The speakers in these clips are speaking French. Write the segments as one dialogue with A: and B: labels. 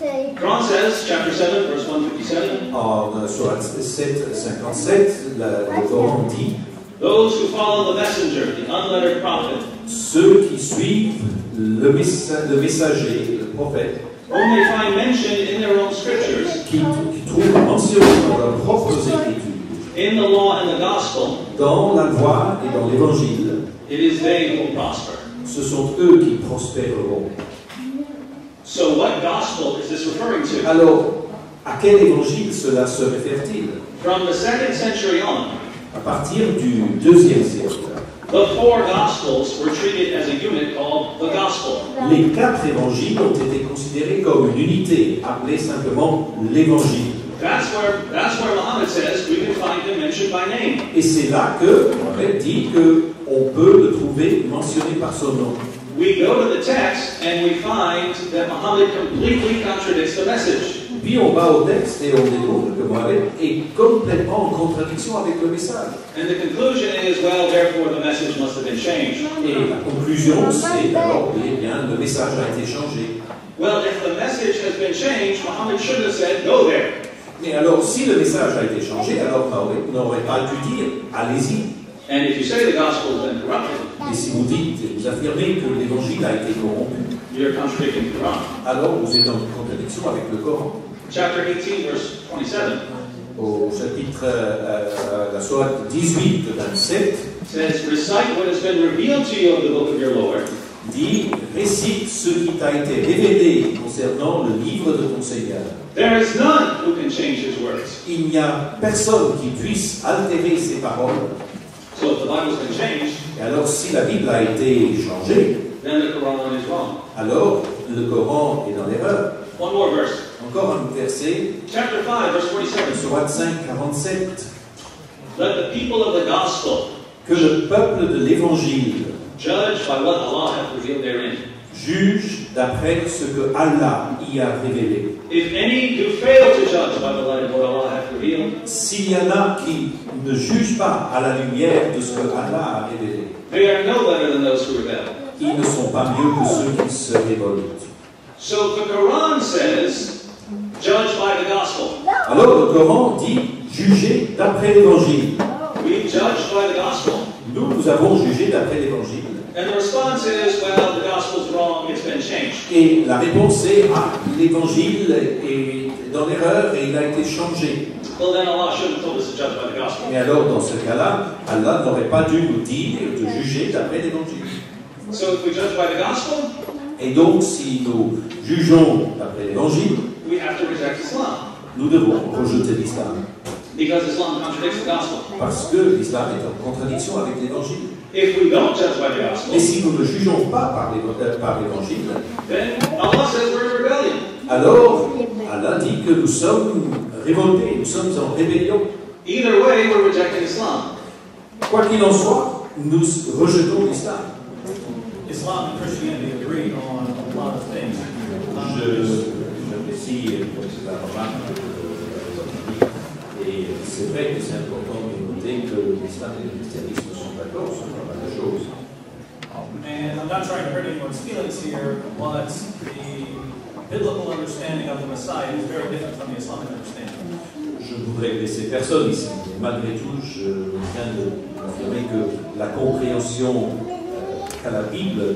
A: Coran says, chapter 7, verse 157.
B: En Sourate 7:57, le Coran dit
A: Those who follow the messenger, the unlettered prophet,
B: ceux qui suivent le messager, le prophète,
A: whom they find mentioned in their own scriptures,
B: qui trouvent mentionné dans leurs propres écritures,
A: in the law and the gospel,
B: dans la loi et dans l'évangile,
A: it is they who prosper.
B: ce sont eux qui prospéreront.
A: So what gospel is this referring to?
B: Alors, à quel évangile cela se réfère-t-il?
A: From the 2nd century on,
B: À partir du IIe siècle,
A: the 4 gospels were treated as a unit called the gospel.
B: les 4 évangiles ont été considérés comme une unité, appelée simplement l'évangile.
A: That's where Muhammad says we can find him mentioned by name.
B: Et c'est là que Mohammed dit qu'on peut le trouver mentionné par son nom.
A: We go to the text and we find that Muhammad completely contradicts the message.
B: Puis on va au texte et on découvre que Mohammed est complètement en contradiction avec le message.
A: And the conclusion is, well, therefore the message must have been changed.
B: Et la conclusion, c'est alors, eh bien, le message a été changé.
A: Well, if the message has been changed, Muhammad should have said, go there.
B: Mais alors, si le message a été changé, alors Mohammed n'aurait pas dû dire allez-y.
A: And if you say the gospel has been corrupted,
B: Et si vous dites, vous affirmez que l'évangile a été corrompu,
A: you're contradicting the Quran.
B: alors vous êtes en contradiction avec le Coran.
A: Chapter 18, verse 27
B: Au chapitre, la sourate 18, 27,
A: says, recite what has been revealed to you of the book of your Lord,
B: dit récite ce qui t'a été révélé concernant le livre de ton Seigneur.
A: there is none who can change his words.
B: Il n'y a personne qui puisse altérer ses paroles.
A: So if the Bible's been changed,
B: Et alors, si la Bible a été changée,
A: then the Quran is wrong.
B: alors le Coran est dans l'erreur.
A: One more verse.
B: Encore un verset,
A: Chapter 5, verse 47.
B: sourate 5, 47.
A: Let the people of the gospel
B: Que le peuple de l'Évangile
A: judge by what Allah hath revealed therein.
B: juge d'après ce que Allah y a révélé.
A: If any do fail to judge by the light of what Allah hath revealed,
B: S'il y en a qui ne jugent pas à la lumière de ce que Allah a révélé,
A: they are no better than those who rebel.
B: ils ne sont pas mieux que ceux qui se révoltent.
A: So the Quran says, judge by the gospel.
B: Alors le Coran dit juger d'après l'Évangile.
A: We judge by the gospel.
B: Nous avons jugé d'après l'Évangile.
A: And the response is, well, the gospel's wrong, it's been changed.
B: Et la réponse est l'Évangile est dans l'erreur et il a été changé.
A: Well, then Allah shouldn't have told us to judge by the gospel.
B: Et alors dans ce cas-là, Allah n'aurait pas dû nous dire de juger d'après l'Évangile.
A: So if we judge by the gospel,
B: Et donc si nous jugeons d'après l'Évangile,
A: we have to reject Islam.
B: nous devons rejeter l'islam.
A: Because Islam contradicts the gospel.
B: Parce que l'islam est en contradiction avec l'Évangile.
A: If we don't judge by the gospel,
B: Et si nous ne jugeons pas par l'Évangile,
A: then Allah says we're in rebellion.
B: alors Allah dit que nous sommes révoltés, nous sommes en rébellion.
A: Either way, we're rejecting Islam.
B: Quoi qu'il en soit, nous rejetons l'islam.
C: Islam and Christianity agree on a lot of things.
B: J'apprécie la remarque et c'est vrai que c'est important de noter que l'islam et le christianisme sont d'accord sur pas mal de choses.
C: And I'm not trying to hurt anyone's feelings here, but the biblical understanding of the Messiah is very different from the Islamic understanding.
B: Je ne voudrais blesser personne ici, mais malgré tout, je viens d'affirmer que la compréhension qu'a la Bible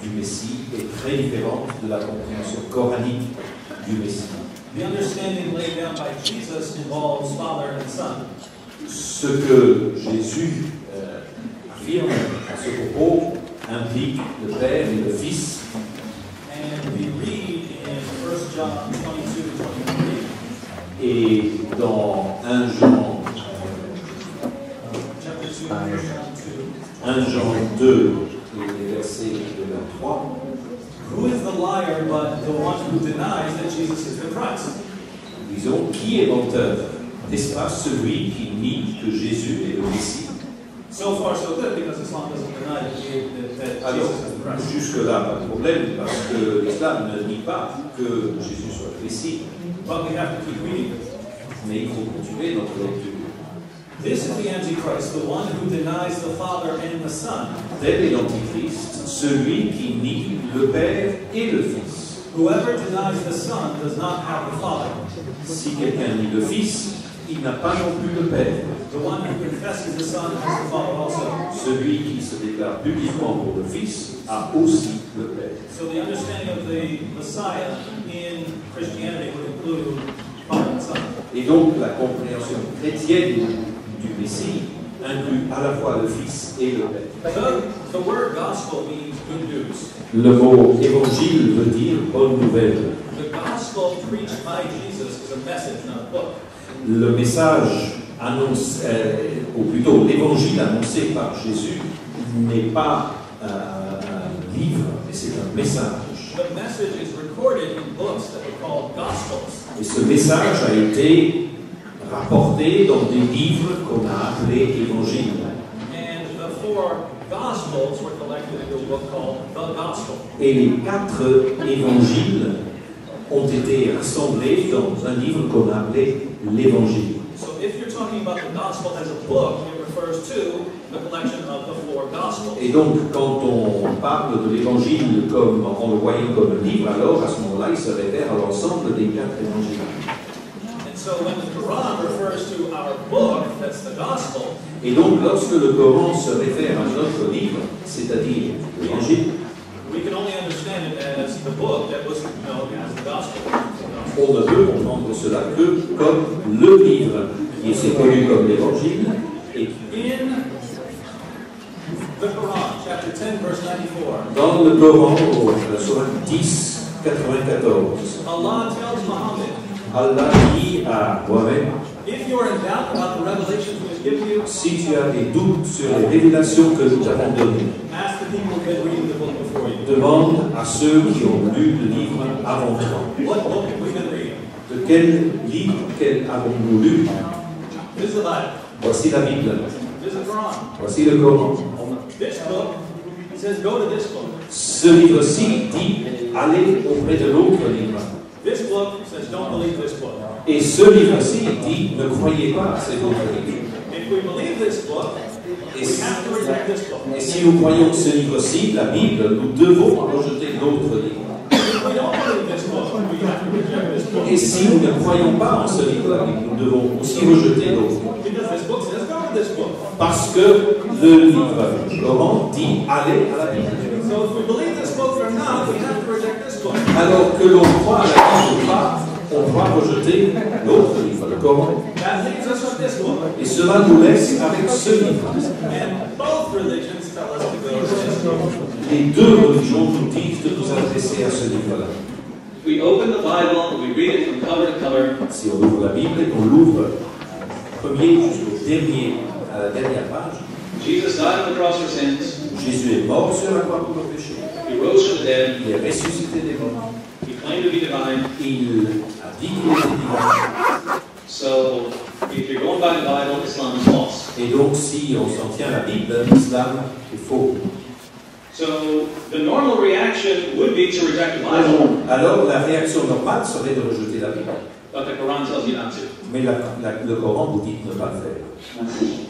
B: du Messie est très différente de la compréhension coranique du Messie.
C: The understanding laid down by Jesus involves Father and Son.
B: Ce que Jésus affirme à ce propos implique le Père et le Fils.
C: And we read in 1 John 22-23.
B: Et dans 1 Jean,
C: Chapter 2, 1 John 2.
B: 1 Jean 2, les versets de la 3,
C: Who is the liar but the one who denies that Jesus is the Christ?
B: disons, qui est menteur? N'est-ce pas celui qui nie que Jésus est le Messie?
C: So far, so good, because Islam doesn't deny that
B: Alors,
C: Jesus is the Christ.
B: jusque-là, pas de problème, parce que l'islam ne nie pas que Jésus soit le Messie.
C: But we have to keep reading.
B: Mais il faut continuer notre lecture.
C: This is the Antichrist, the one who denies the Father and the Son,
B: Tel est l'Antichrist, celui qui nie le Père et le Fils,
C: Whoever denies the Son does not have the Father.
B: Si quelqu'un nie le Fils, il n'a pas non plus le Père.
C: The one who confesses the Son has the Father also.
B: Celui qui se déclare publiquement pour le Fils a aussi le Père.
C: So the understanding of the Messiah in Christianity would include Father and Son.
B: Et donc la compréhension chrétienne du Messie inclut à la fois le Fils et le Père.
C: The word gospel means good news.
B: Le mot évangile veut dire bonne nouvelle.
C: The gospel preached by Jesus is a message, not a book.
B: Le message annoncé, ou plutôt l'évangile annoncé par Jésus n'est pas un livre, mais c'est un message.
C: The message is recorded in books that were called gospels.
B: Et ce message a été rapporté dans des livres qu'on a appelés évangiles.
C: And the four gospels were collected into a book called the Gospel.
B: Et les 4 évangiles ont été rassemblés dans un livre qu'on a appelé l'Évangile.
C: So if you're talking about the gospel as a book, it refers to the collection of the four gospels.
B: Et donc, quand on parle de l'Évangile comme en le voyant comme un livre, alors à ce moment-là, il se réfère à l'ensemble des 4 évangiles.
C: And so when the Quran refers to our book, that's the gospel.
B: Et donc, lorsque le Coran se réfère à notre livre, c'est-à-dire l'Évangile,
C: we can only understand it as the book that was known as the gospel.
B: on ne peut comprendre cela que comme le livre qui est connu comme l'Évangile. Et
C: In the Quran, chapter 10, verse 94,
B: dans le Coran, la sourate 10, 94,
C: Allah tells Muhammad,
B: Allah dit à Mohammed,
C: if you are in doubt about the revelations we have given you,
B: si tu as des doutes sur les révélations que nous t'avons données,
C: ask the people who have been reading the book before you.
B: demande à ceux qui ont lu le livre avant toi.
C: What book have we been reading?
B: De quel livre avons-nous lu?
C: This is the Bible.
B: Voici la Bible,
C: This is the Quran.
B: voici le Coran.
C: This book says go to this book.
B: Ce livre-ci dit, allez auprès de l'autre livre.
C: This book says don't believe this book.
B: Et ce livre-ci dit, ne croyez pas à cet autre livre.
C: If we believe this book,
B: Et
C: we
B: si,
C: have to reject this book.
B: et si nous croyons ce livre-ci, la Bible, nous devons rejeter l'autre livre.
C: If we don't believe this book, we have to reject this book.
B: Et si nous ne croyons pas en ce livre, la Bible, nous devons aussi rejeter l'autre.
C: Because this book says go to this book.
B: Parce que le livre Coran dit, allez à la Bible.
C: So if we believe this book or not, we have to reject this book.
B: Alors que l'on croit à la Bible ou pas, on doit rejeter l'autre livre, le Coran.
C: That leaves us with this book.
B: Et cela nous laisse avec ce livre.
C: And both religions tell us to go to this book.
B: Les deux religions nous disent de nous adresser à ce livre-là.
A: We open the Bible, we read it from cover to cover.
B: Si on ouvre la Bible et qu'on l'ouvre premier jusqu'au dernier, à la dernière page,
A: Jesus died on the cross for sins.
B: Jésus est mort sur la croix pour nos péchés.
A: He rose from the dead.
B: Il est ressuscité des morts.
A: He claimed to be divine.
B: Il a dit qu'il était divin.
A: So, if you're going by the Bible, Islam is false.
B: Et donc, si on s'en tient à la Bible, l'islam est faux.
A: So, the normal reaction would be to reject the Bible,
B: Alors, la réaction normale serait de rejeter la Bible.
A: but the Quran tells you not to.
B: Mais le Coran vous dit de ne pas le faire.
D: Merci.